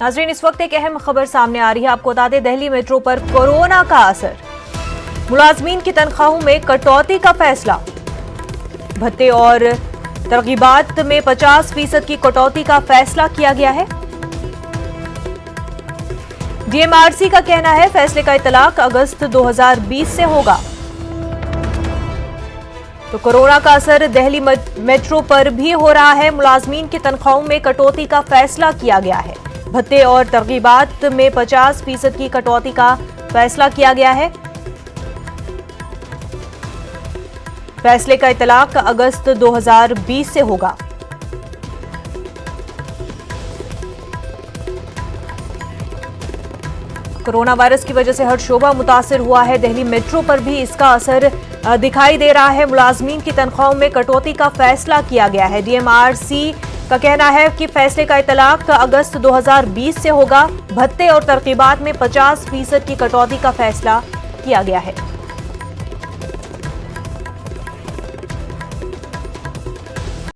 नाज़रीन, इस वक्त एक अहम खबर सामने आ रही है। आपको बता दें, दिल्ली मेट्रो पर कोरोना का असर, मुलाजमीन की तनख्वाहों में कटौती का फैसला, भत्ते और तरगीबात में 50% की कटौती का फैसला किया गया है। डीएमआरसी का कहना है फैसले का इतलाक अगस्त 2020 से होगा। तो कोरोना का असर दिल्ली मेट्रो पर भी हो रहा है। मुलाजमीन की तनख्वाहों में कटौती का फैसला किया गया है। भत्ते और तरगीबात में 50% की कटौती का फैसला किया गया है। फैसले का इतलाक अगस्त 2020 से होगा। कोरोना वायरस की वजह से हर शोबा मुतासिर हुआ है। दिल्ली मेट्रो पर भी इसका असर दिखाई दे रहा है। मुलाजमीन की तनख्वाहों में कटौती का फैसला किया गया है। डीएमआरसी का कहना है कि फैसले का इतलाक अगस्त 2020 से होगा। भत्ते और तरकीबात में 50% की कटौती का फैसला किया गया है।